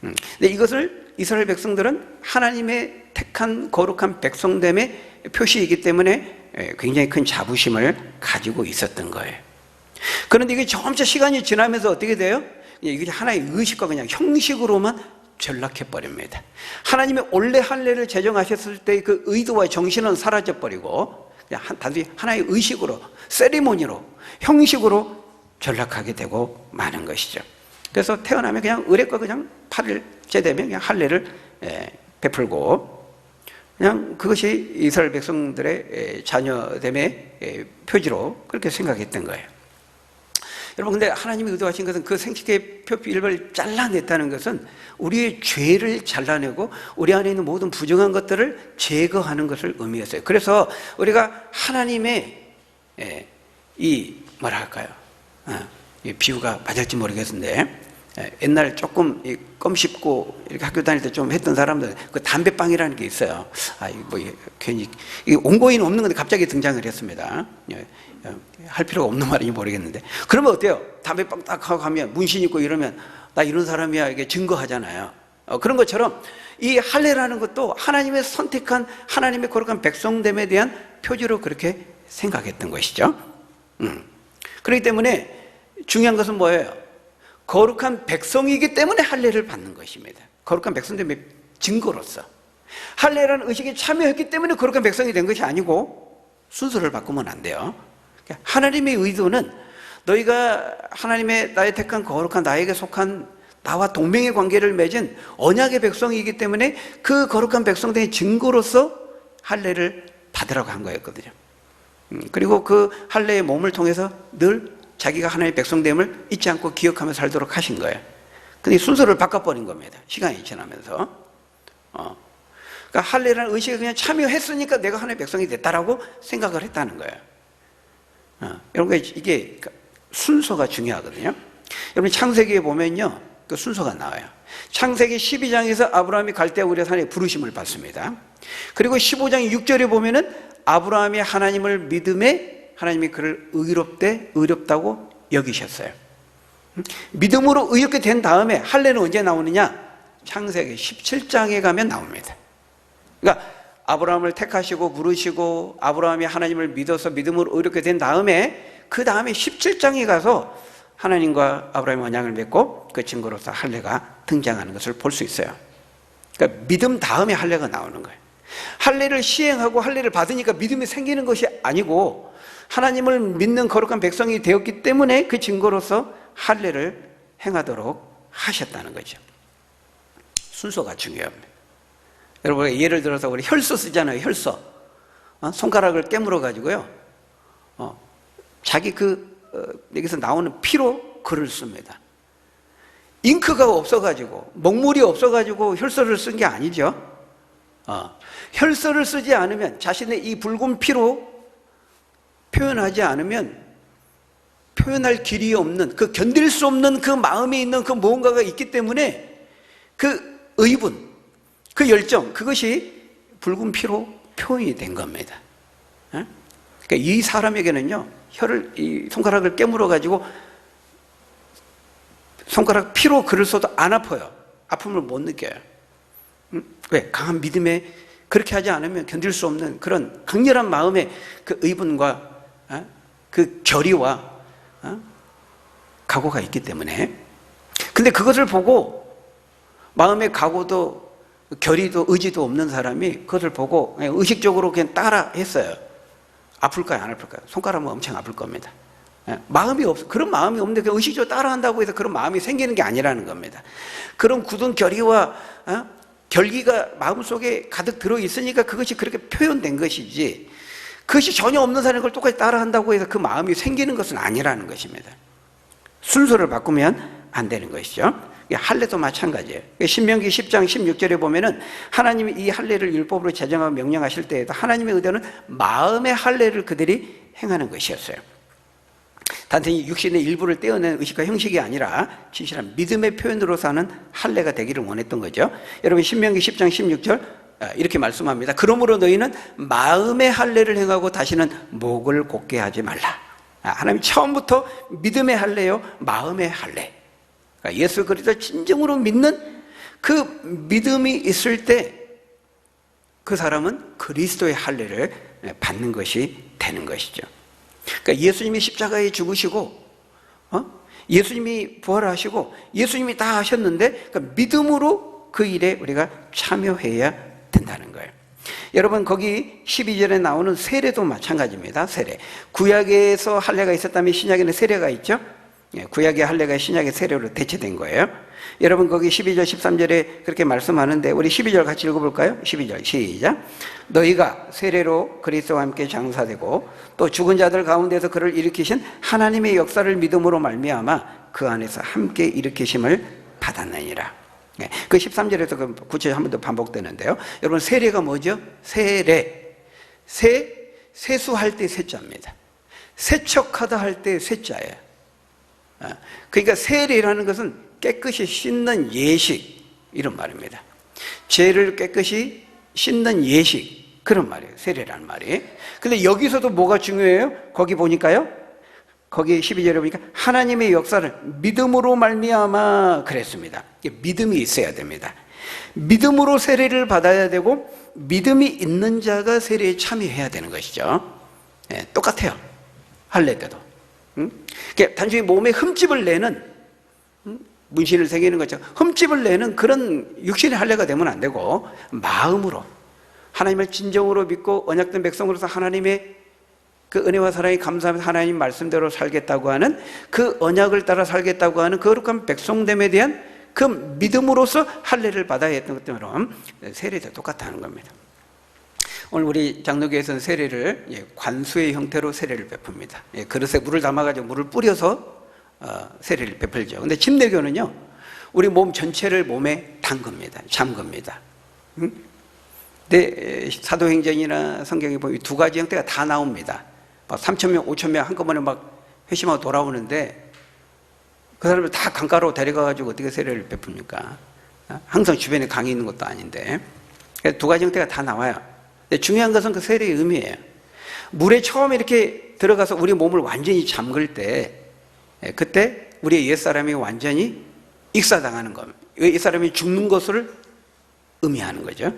근데 이것을 이스라엘 백성들은 하나님의 택한 거룩한 백성됨의 표시이기 때문에 굉장히 큰 자부심을 가지고 있었던 거예요. 그런데 이게 점차 시간이 지나면서 어떻게 돼요? 이게 하나의 의식과 그냥 형식으로만 전락해 버립니다. 하나님이 원래 할례를 제정하셨을 때 그 의도와 정신은 사라져 버리고 그냥 단순히 하나의 의식으로, 세리머니로, 형식으로 전락하게 되고 마는 것이죠. 그래서 태어나면 그냥 의례과 그냥 8일째 되면 그냥 할례를 베풀고, 그냥 그것이 이스라엘 백성들의 자녀됨의 표지로 그렇게 생각했던 거예요. 여러분 근데 하나님이 의도하신 것은 그 생식의 표피 일부를 잘라냈다는 것은 우리의 죄를 잘라내고 우리 안에 있는 모든 부정한 것들을 제거하는 것을 의미했어요. 그래서 우리가 하나님의 이 뭐라 할까요? 이 비유가 맞을지 모르겠는데, 옛날 조금 껌 씹고 이렇게 학교 다닐 때 좀 했던 사람들, 그 담배빵이라는 게 있어요. 뭐 괜히 이게 온거인 없는 건데 갑자기 등장을 했습니다. 할 필요가 없는 말인지 모르겠는데, 그러면 어때요? 담배빵 딱 하고 가면 문신 있고 이러면 나 이런 사람이야 이게 증거하잖아요. 그런 것처럼 이 할례라는 것도 하나님의 선택한 하나님의 거룩한 백성됨에 대한 표지로 그렇게 생각했던 것이죠. 그렇기 때문에 중요한 것은 뭐예요? 거룩한 백성이기 때문에 할례를 받는 것입니다. 거룩한 백성됨의 증거로서. 할례라는 의식에 참여했기 때문에 거룩한 백성이 된 것이 아니고 순서를 바꾸면 안 돼요. 하나님의 의도는 너희가 하나님의 나의 택한 거룩한 나에게 속한 나와 동맹의 관계를 맺은 언약의 백성이기 때문에 그 거룩한 백성됨의 증거로서 할례를 받으라고 한 거였거든요. 그리고 그 할례의 몸을 통해서 늘 자기가 하나님의 백성됨을 잊지 않고 기억하며 살도록 하신 거예요. 근데 순서를 바꿔버린 겁니다. 시간이 지나면서. 그러니까 할례라는 의식에 그냥 참여했으니까 내가 하나님의 백성이 됐다라고 생각을 했다는 거예요. 여러분 이게 순서가 중요하거든요. 여러분 창세기에 보면요 그 순서가 나와요. 창세기 12장에서 아브라함이 갈대아 우르 산에 부르심을 받습니다. 그리고 15장 6절에 보면은 아브라함이 하나님을 믿음에 하나님이 그를 의롭다고 여기셨어요. 믿음으로 의롭게 된 다음에 할례는 언제 나오느냐? 창세기 17장에 가면 나옵니다. 그러니까 아브라함을 택하시고 부르시고 아브라함이 하나님을 믿어서 믿음으로 의롭게 된 다음에 그 다음에 17장에 가서 하나님과 아브라함이 언약을 맺고 그 증거로서 할례가 등장하는 것을 볼 수 있어요. 그러니까 믿음 다음에 할례가 나오는 거예요. 할례를 시행하고 할례를 받으니까 믿음이 생기는 것이 아니고 하나님을 믿는 거룩한 백성이 되었기 때문에 그 증거로서 할례를 행하도록 하셨다는 거죠. 순서가 중요합니다. 여러분, 예를 들어서 우리 혈서 쓰잖아요. 혈서. 손가락을 깨물어 가지고요, 자기 여기서 나오는 피로 글을 씁니다. 잉크가 없어가지고, 먹물이 없어가지고 혈서를 쓴 게 아니죠. 혈서를 쓰지 않으면, 자신의 이 붉은 피로 표현하지 않으면 표현할 길이 없는, 그 견딜 수 없는 그 마음에 있는 그 무언가가 있기 때문에 그 의분, 그 열정, 그것이 붉은 피로 표현이 된 겁니다. 그러니까 이 사람에게는요, 이 손가락을 깨물어 가지고 손가락 피로 글을 써도 안 아파요. 아픔을 못 느껴요. 왜? 강한 믿음에 그렇게 하지 않으면 견딜 수 없는 그런 강렬한 마음의 그 의분과 그 결의와 각오가 있기 때문에. 근데 그것을 보고 마음의 각오도 결의도 의지도 없는 사람이 그것을 보고 그냥 의식적으로 그냥 따라 했어요. 아플까요? 안 아플까요? 손가락은 엄청 아플 겁니다. 그런 마음이 없는데 그냥 의식적으로 따라한다고 해서 그런 마음이 생기는 게 아니라는 겁니다. 그런 굳은 결의와 결기가 마음속에 가득 들어있으니까 그것이 그렇게 표현된 것이지, 그것이 전혀 없는 사람이 그걸 똑같이 따라한다고 해서 그 마음이 생기는 것은 아니라는 것입니다. 순서를 바꾸면 안 되는 것이죠. 할례도 마찬가지예요. 신명기 10장 16절에 보면은 하나님이 이 할례를 율법으로 제정하고 명령하실 때에도 하나님의 의도는 마음의 할례를 그들이 행하는 것이었어요. 단순히 육신의 일부를 떼어낸 의식과 형식이 아니라 진실한 믿음의 표현으로서 하는 할례가 되기를 원했던 거죠. 여러분, 신명기 10장 16절 이렇게 말씀합니다. 그러므로 너희는 마음의 할례를 행하고 다시는 목을 곧게 하지 말라. 하나님 처음부터 믿음의 할례요, 마음의 할례. 예수 그리스도 진정으로 믿는 그 믿음이 있을 때 그 사람은 그리스도의 할례를 받는 것이 되는 것이죠. 그러니까 예수님이 십자가에 죽으시고, 예수님이 부활하시고, 예수님이 다 하셨는데, 그러니까 믿음으로 그 일에 우리가 참여해야 된다는 거예요. 여러분, 거기 12절에 나오는 세례도 마찬가지입니다. 세례. 구약에서 할례가 있었다면 신약에는 세례가 있죠. 구약의 할례가 신약의 세례로 대체된 거예요. 여러분, 거기 12절 13절에 그렇게 말씀하는데 우리 12절 같이 읽어볼까요? 12절 시작. 너희가 세례로 그리스도와 함께 장사되고 또 죽은 자들 가운데서 그를 일으키신 하나님의 역사를 믿음으로 말미암아 그 안에서 함께 일으키심을 받았느니라. 그 13절에서 그 구체적으로 한 번 더 반복되는데요. 여러분, 세례가 뭐죠? 세례. 세수할 때 세자입니다. 세척하다 할 때 세자예요. 그러니까 세례라는 것은 깨끗이 씻는 예식, 이런 말입니다. 죄를 깨끗이 씻는 예식, 그런 말이에요. 세례라는 말이. 근데 여기서도 뭐가 중요해요? 거기 보니까요, 거기 12절에 보니까 하나님의 역사를 믿음으로 말미암아 그랬습니다. 믿음이 있어야 됩니다. 믿음으로 세례를 받아야 되고 믿음이 있는 자가 세례에 참여해야 되는 것이죠. 똑같아요. 할례 때도. 단순히 몸에 흠집을 내는, 문신을 새기는 것처럼 흠집을 내는 그런 육신의 할례가 되면 안 되고 마음으로 하나님을 진정으로 믿고 언약된 백성으로서 하나님의 그 은혜와 사랑이 감사하면서 하나님 말씀대로 살겠다고 하는, 그 언약을 따라 살겠다고 하는 거룩한 백성됨에 대한 그 믿음으로서 할례를 받아야 했던 것처럼 세례도 똑같다는 겁니다. 오늘 우리 장로교에서는 세례를 관수의 형태로 세례를 베풉니다. 그릇에 물을 담아가지고 물을 뿌려서 세례를 베풀죠. 근데 침례교는요, 우리 몸 전체를 몸에 담급니다. 잠급니다. 근데 사도행전이나 성경에 보면 두 가지 형태가 다 나옵니다. 막 3,000명, 5,000명 한꺼번에 막 회심하고 돌아오는데 그 사람을 다 강가로 데려가가지고 어떻게 세례를 베풉니까? 항상 주변에 강이 있는 것도 아닌데. 두 가지 형태가 다 나와요. 중요한 것은 그 세례의 의미예요. 물에 처음 이렇게 들어가서 우리 몸을 완전히 잠글 때, 그때 우리의 옛사람이 완전히 익사당하는 겁니다. 옛사람이 죽는 것을 의미하는 거죠.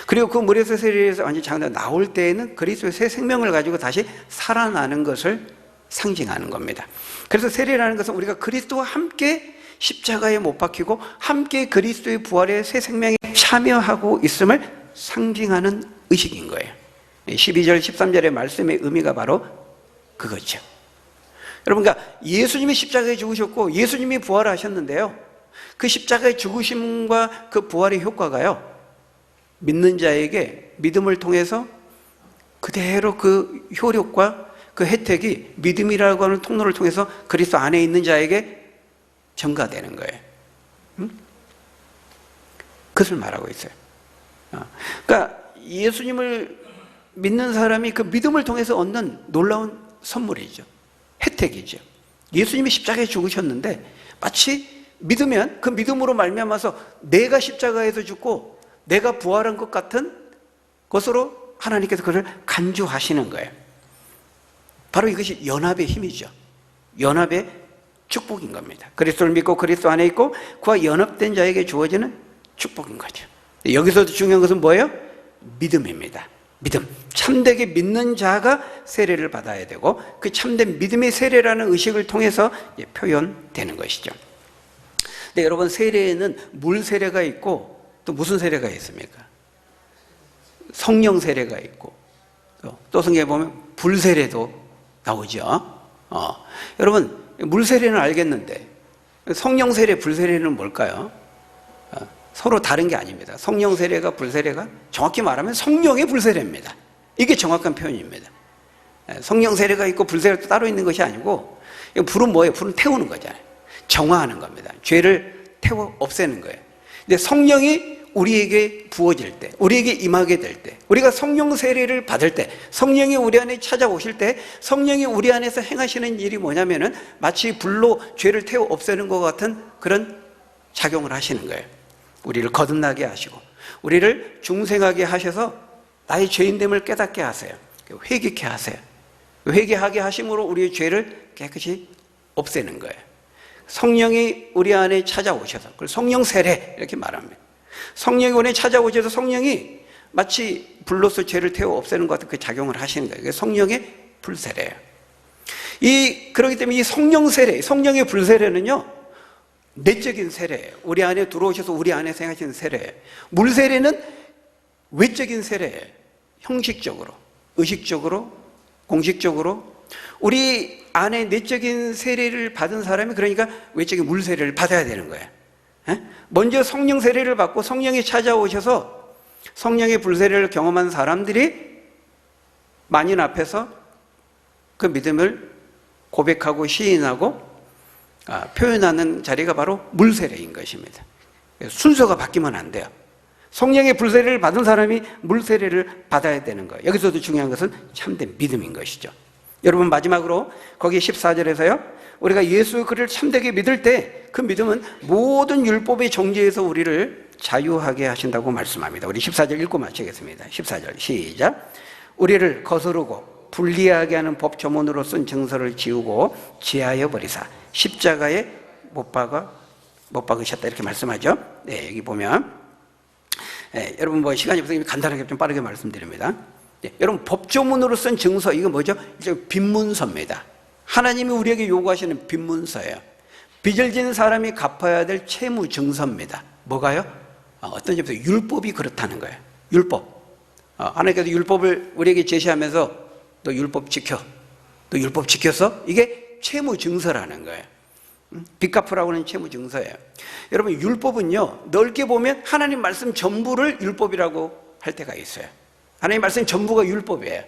그리고 그 물에서 세례에서 완전히 잠겨 나올 때에는 그리스도의 새 생명을 가지고 다시 살아나는 것을 상징하는 겁니다. 그래서 세례라는 것은 우리가 그리스도와 함께 십자가에 못 박히고 함께 그리스도의 부활의 새 생명에 참여하고 있음을 상징하는 의식인 거예요. 12절 13절의 말씀의 의미가 바로 그거죠. 여러분, 그러니까 예수님이 십자가에 죽으셨고 예수님이 부활하셨는데요, 그 십자가의 죽으심과 그 부활의 효과가요, 믿는 자에게 믿음을 통해서 그대로 그 효력과 그 혜택이 믿음이라고 하는 통로를 통해서 그리스도 안에 있는 자에게 전가되는 거예요. 그것을 말하고 있어요. 그러니까 예수님을 믿는 사람이 그 믿음을 통해서 얻는 놀라운 선물이죠. 혜택이죠. 예수님이 십자가에 죽으셨는데 마치 믿으면 그 믿음으로 말미암아서 내가 십자가에서 죽고 내가 부활한 것 같은 것으로 하나님께서 그를 간주하시는 거예요. 바로 이것이 연합의 힘이죠. 연합의 축복인 겁니다. 그리스도를 믿고 그리스도 안에 있고 그와 연합된 자에게 주어지는 축복인 거죠. 여기서도 중요한 것은 뭐예요? 믿음입니다. 믿음. 참되게 믿는 자가 세례를 받아야 되고 그 참된 믿음의 세례라는 의식을 통해서 표현되는 것이죠. 근데 여러분, 세례에는 물 세례가 있고 또 무슨 세례가 있습니까? 성령 세례가 있고 또 성경에 보면 불 세례도 나오죠. 여러분, 물 세례는 알겠는데 성령 세례, 불 세례는 뭘까요? 서로 다른 게 아닙니다. 성령 세례가 불 세례가 정확히 말하면 성령의 불 세례입니다. 이게 정확한 표현입니다. 성령 세례가 있고 불 세례가 따로 있는 것이 아니고, 불은 뭐예요? 불은 태우는 거잖아요. 정화하는 겁니다. 죄를 태워 없애는 거예요. 근데 성령이 우리에게 부어질 때, 우리에게 임하게 될 때, 우리가 성령 세례를 받을 때, 성령이 우리 안에 찾아오실 때, 성령이 우리 안에서 행하시는 일이 뭐냐면은 마치 불로 죄를 태워 없애는 것 같은 그런 작용을 하시는 거예요. 우리를 거듭나게 하시고 우리를 중생하게 하셔서 나의 죄인됨을 깨닫게 하세요. 회개케 하세요. 회개하게 하심으로 우리의 죄를 깨끗이 없애는 거예요. 성령이 우리 안에 찾아오셔서, 그걸 성령 세례 이렇게 말합니다. 성령이 우리 안에 찾아오셔서 성령이 마치 불로서 죄를 태워 없애는 것 같은 그 작용을 하시는 거예요. 그게 성령의 불세례예요. 그렇기 때문에 이 성령 세례, 성령의 불세례는요, 내적인 세례예요. 우리 안에 들어오셔서 우리 안에서 행하시는 세례예요. 물 세례는 외적인 세례예요. 형식적으로, 의식적으로, 공식적으로 우리 안에 내적인 세례를 받은 사람이 그러니까 외적인 물 세례를 받아야 되는 거예요. 먼저 성령 세례를 받고 성령이 찾아오셔서 성령의 불 세례를 경험한 사람들이 만인 앞에서 그 믿음을 고백하고 시인하고 표현하는 자리가 바로 물세례인 것입니다. 순서가 바뀌면 안 돼요. 성령의 불세례를 받은 사람이 물세례를 받아야 되는 거예요. 여기서도 중요한 것은 참된 믿음인 것이죠. 여러분, 마지막으로 거기 14절에서요, 우리가 예수 그를 참되게 믿을 때 그 믿음은 모든 율법의 정죄에서 우리를 자유하게 하신다고 말씀합니다. 우리 14절 읽고 마치겠습니다. 14절 시작. 우리를 거스르고 불리하게 하는 법 조문으로 쓴 증서를 지우고 제하여 버리사 십자가에 못 박으셨다 이렇게 말씀하죠. 네, 여기 보면 여러분, 뭐 시간이 없어서 간단하게 좀 빠르게 말씀드립니다. 여러분, 법조문으로 쓴 증서, 이거 뭐죠? 이제 빈문서입니다. 하나님이 우리에게 요구하시는 빈문서예요. 빚을 진 사람이 갚아야 될 채무 증서입니다. 뭐가요? 어떤 점에서 율법이 그렇다는 거예요. 율법. 하나님께서 율법을 우리에게 제시하면서 너 율법 지켜. 너 율법 지켰어? 이게 채무 증서라는 거예요. 빚 갚으라고 하는 채무 증서예요. 여러분, 율법은요, 넓게 보면 하나님 말씀 전부를 율법이라고 할 때가 있어요. 하나님 말씀 전부가 율법이에요.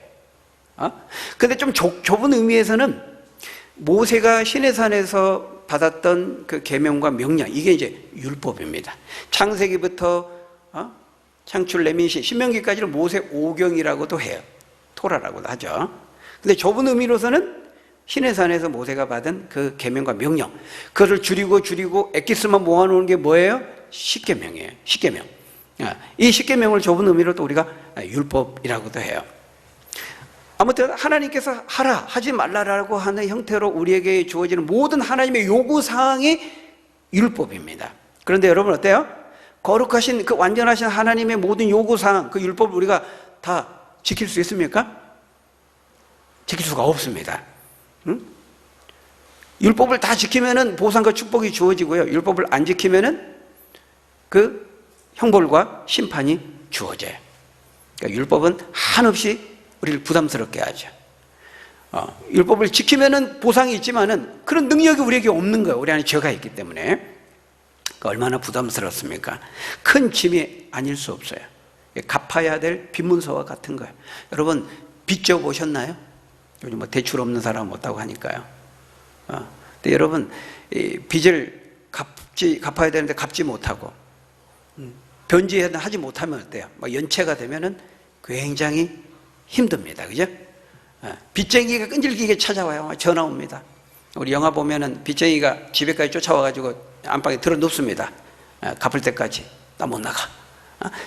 근데 좀 좁은 의미에서는 모세가 시내산에서 받았던 그 계명과 명령, 이게 이제 율법입니다. 창세기부터 창출, 레위기, 신명기까지는 모세 오경이라고도 해요. 토라라고도 하죠. 근데 좁은 의미로서는 시내산에서 모세가 받은 그 계명과 명령, 그것을 줄이고 엑기스만 모아놓은 게 뭐예요? 십계명이에요. 십계명. 이 십계명을 좁은 의미로 또 우리가 율법이라고도 해요. 아무튼 하나님께서 하라, 하지 말라라고 하는 형태로 우리에게 주어지는 모든 하나님의 요구사항이 율법입니다. 그런데 여러분 어때요? 거룩하신 그 완전하신 하나님의 모든 요구사항, 그 율법을 우리가 다 지킬 수 있습니까? 지킬 수가 없습니다. 응? 율법을 다 지키면은 보상과 축복이 주어지고요. 율법을 안 지키면은 그 형벌과 심판이 주어져요. 그러니까 율법은 한없이 우리를 부담스럽게 하죠. 율법을 지키면은 보상이 있지만은 그런 능력이 우리에게 없는 거예요. 우리 안에 죄가 있기 때문에. 그러니까 얼마나 부담스럽습니까? 큰 짐이 아닐 수 없어요. 갚아야 될 빚문서와 같은 거예요. 여러분, 빚 져 보셨나요? 요즘 뭐 대출 없는 사람 없다고 하니까요. 근데 여러분, 이 빚을 갚아야 되는데 갚지 못하고, 변제하지 못하면 어때요? 막 연체가 되면은 굉장히 힘듭니다. 그죠? 빚쟁이가 끈질기게 찾아와요. 전화 옵니다. 우리 영화 보면은 빚쟁이가 집에까지 쫓아와가지고 안방에 들어 눕습니다. 갚을 때까지. 나 못 나가.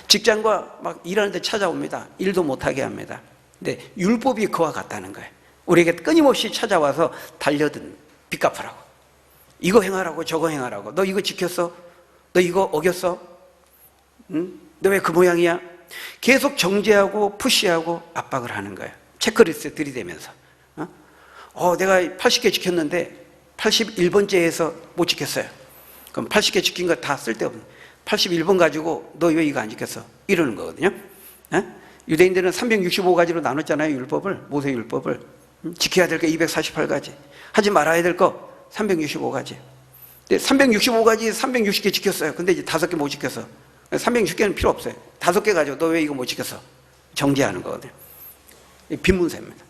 직장과 막 일하는데 찾아옵니다. 일도 못하게 합니다. 근데 율법이 그와 같다는 거예요. 우리에게 끊임없이 찾아와서 달려든 빚 갚으라고. 이거 행하라고, 저거 행하라고. 너 이거 지켰어? 너 이거 어겼어? 응? 너 왜 그 모양이야? 계속 정죄하고 푸시하고 압박을 하는 거예요. 체크리스트 들이대면서. 내가 80개 지켰는데 81번째에서 못 지켰어요. 그럼 80개 지킨 거 다 쓸데없는 81번 가지고 너 왜 이거 안 지켰어? 이러는 거거든요. 유대인들은 365가지로 나눴잖아요. 율법을, 모세 율법을. 지켜야 될 거 248가지, 하지 말아야 될 거 365가지. 근데 365가지 360개 지켰어요. 근데 이제 5개 못 지켰어. 360개는 필요 없어요. 5개 가지고 너 왜 이거 못 지켰어? 정죄하는 거거든요. 빈문세입니다.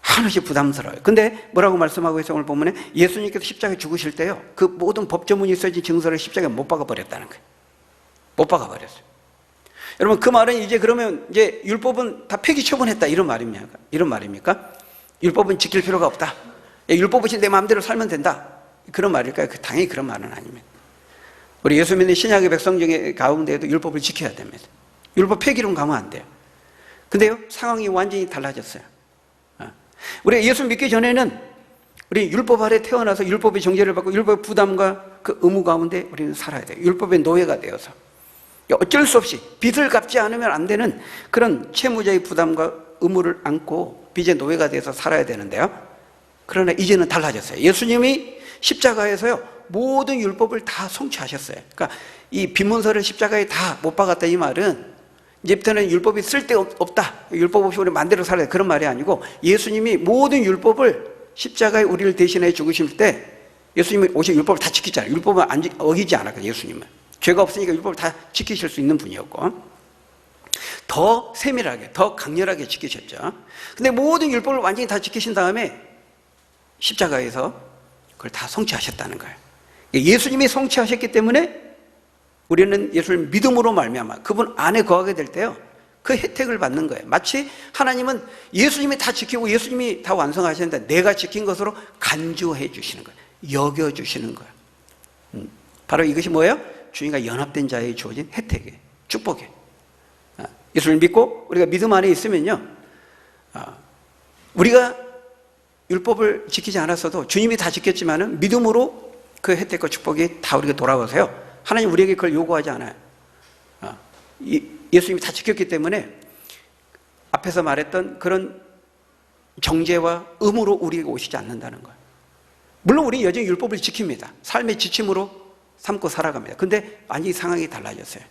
한없이 부담스러워요. 근데 뭐라고 말씀하고 있어요? 오늘 본문에 예수님께서 십자가에 죽으실 때요, 그 모든 법조문이 써진 증서를 십자가에 못 박아버렸다는 거예요. 못 박아버렸어요. 여러분, 그 말은 이제 그러면 이제 율법은 다 폐기 처분했다, 이런 말입니까? 이런 말입니까? 율법은 지킬 필요가 없다. 율법 없이 내 마음대로 살면 된다. 그런 말일까요? 당연히 그런 말은 아닙니다. 우리 예수 믿는 신약의 백성 중에 가운데에도 율법을 지켜야 됩니다. 율법 폐기론 가면 안 돼요. 근데요, 상황이 완전히 달라졌어요. 우리 예수 믿기 전에는 우리 율법 아래 태어나서 율법의 정죄를 받고 율법의 부담과 그 의무 가운데 우리는 살아야 돼요. 율법의 노예가 되어서 어쩔 수 없이 빚을 갚지 않으면 안 되는 그런 채무자의 부담과 의무를 안고 빚의 노예가 되어서 살아야 되는데요, 그러나 이제는 달라졌어요. 예수님이 십자가에서요 모든 율법을 다 성취하셨어요. 그러니까 이 빚문서를 십자가에 다 못 박았다, 이 말은 이제부터는 율법이 쓸데없다, 율법 없이 우리 마음대로 살아야 돼, 그런 말이 아니고, 예수님이 모든 율법을 십자가에 우리를 대신해 죽으실 때 예수님이 오신 율법을 다 지키잖아요. 율법은 어기지 않았거든요. 예수님은 죄가 없으니까 율법을 다 지키실 수 있는 분이었고, 더 세밀하게, 더 강렬하게 지키셨죠. 근데 모든 율법을 완전히 다 지키신 다음에 십자가에서 그걸 다 성취하셨다는 거예요. 예수님이 성취하셨기 때문에 우리는 예수를 믿음으로 말미암아 그분 안에 거하게 될 때요, 그 혜택을 받는 거예요. 마치 하나님은 예수님이 다 지키고 예수님이 다 완성하셨는데 내가 지킨 것으로 간주해 주시는 거예요. 여겨 주시는 거예요. 바로 이것이 뭐예요? 주님과 연합된 자에게 주어진 혜택이에요. 축복이에요. 예수를 믿고 우리가 믿음 안에 있으면요, 우리가 율법을 지키지 않았어도 주님이 다 지켰지만은 믿음으로 그 혜택과 축복이 다 우리에게 돌아와서요, 하나님 우리에게 그걸 요구하지 않아요. 예수님이 다 지켰기 때문에 앞에서 말했던 그런 정죄와 의무로 우리에게 오시지 않는다는 거예요. 물론 우리 여전히 율법을 지킵니다. 삶의 지침으로 삼고 살아갑니다. 근데 완전히 상황이 달라졌어요.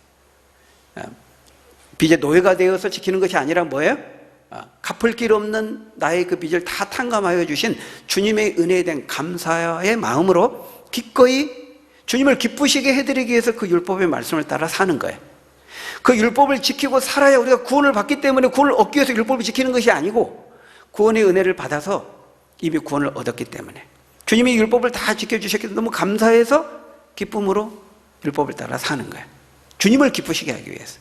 빚의 노예가 되어서 지키는 것이 아니라 뭐예요? 갚을 길 없는 나의 그 빚을 다 탕감하여 주신 주님의 은혜에 대한 감사의 마음으로 기꺼이 주님을 기쁘시게 해드리기 위해서 그 율법의 말씀을 따라 사는 거예요. 그 율법을 지키고 살아야 우리가 구원을 받기 때문에, 구원을 얻기 위해서 율법을 지키는 것이 아니고 구원의 은혜를 받아서 이미 구원을 얻었기 때문에, 주님이 율법을 다 지켜주셨기 때문에 너무 감사해서 기쁨으로 율법을 따라 사는 거예요. 주님을 기쁘시게 하기 위해서.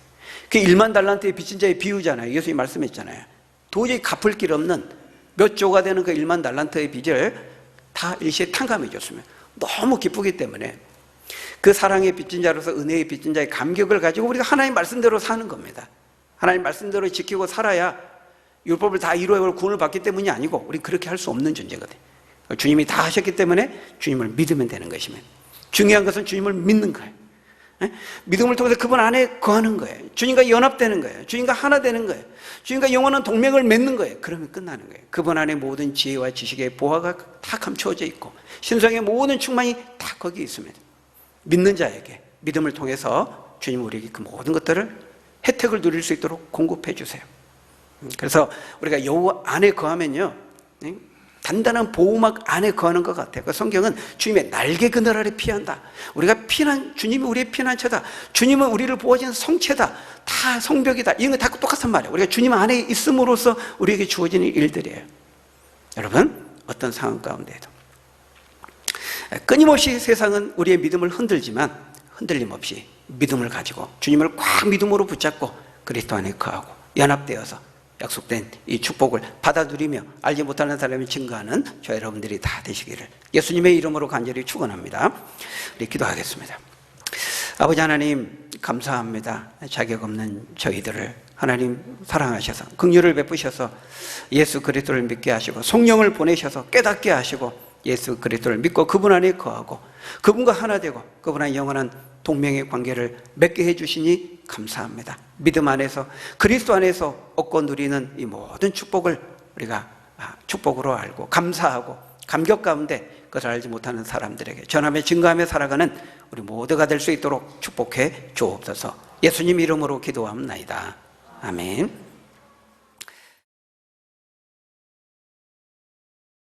그 1만 달란트의 빚진 자의 비유잖아요. 예수님이 말씀했잖아요. 도저히 갚을 길 없는 몇 조가 되는 그 1만 달란트의 빚을 다 일시에 탕감해 줬으면 너무 기쁘기 때문에 그 사랑의 빚진 자로서 은혜의 빚진 자의 감격을 가지고 우리가 하나님 말씀대로 사는 겁니다. 하나님 말씀대로 지키고 살아야 율법을 다 이루어 구원을 받기 때문이 아니고 우리 그렇게 할 수 없는 존재거든요. 주님이 다 하셨기 때문에 주님을 믿으면 되는 것이면, 중요한 것은 주님을 믿는 거예요. 믿음을 통해서 그분 안에 거하는 거예요. 주님과 연합되는 거예요. 주님과 하나 되는 거예요. 주님과 영원한 동맹을 맺는 거예요. 그러면 끝나는 거예요. 그분 안에 모든 지혜와 지식의 보화가 다 감추어져 있고 신성의 모든 충만이 다 거기 있습니다. 믿는 자에게 믿음을 통해서 주님 우리에게 그 모든 것들을 혜택을 누릴 수 있도록 공급해 주세요. 그래서 우리가 여호와 안에 거하면요, 단단한 보호막 안에 거하는 것 같아요. 그 성경은 주님의 날개 그늘 아래 피한다. 우리가 주님이 우리의 피난처다. 주님은 우리를 보호하시는 성체다. 다 성벽이다. 이런 거 다 똑같은 말이에요. 우리가 주님 안에 있음으로써 우리에게 주어지는 일들이에요. 여러분, 어떤 상황 가운데에도 끊임없이 세상은 우리의 믿음을 흔들지만 흔들림 없이 믿음을 가지고 주님을 꽉 믿음으로 붙잡고 그리스도 안에 거하고 연합되어서 약속된 이 축복을 받아 누리며 알지 못하는 사람이 증거하는 저 여러분들이 다 되시기를 예수님의 이름으로 간절히 축원합니다. 우리 기도하겠습니다. 아버지 하나님, 감사합니다. 자격 없는 저희들을 하나님 사랑하셔서 긍휼을 베푸셔서 예수 그리스도를 믿게 하시고 성령을 보내셔서 깨닫게 하시고 예수 그리스도를 믿고 그분 안에 거하고 그분과 하나 되고 그분 안에 영원한 동맹의 관계를 맺게 해주시니 감사합니다. 믿음 안에서 그리스도 안에서 얻고 누리는 이 모든 축복을 우리가 축복으로 알고 감사하고 감격 가운데 그것을 알지 못하는 사람들에게 전함에 증거하며 살아가는 우리 모두가 될 수 있도록 축복해 주옵소서. 예수님 이름으로 기도합니다. 아멘.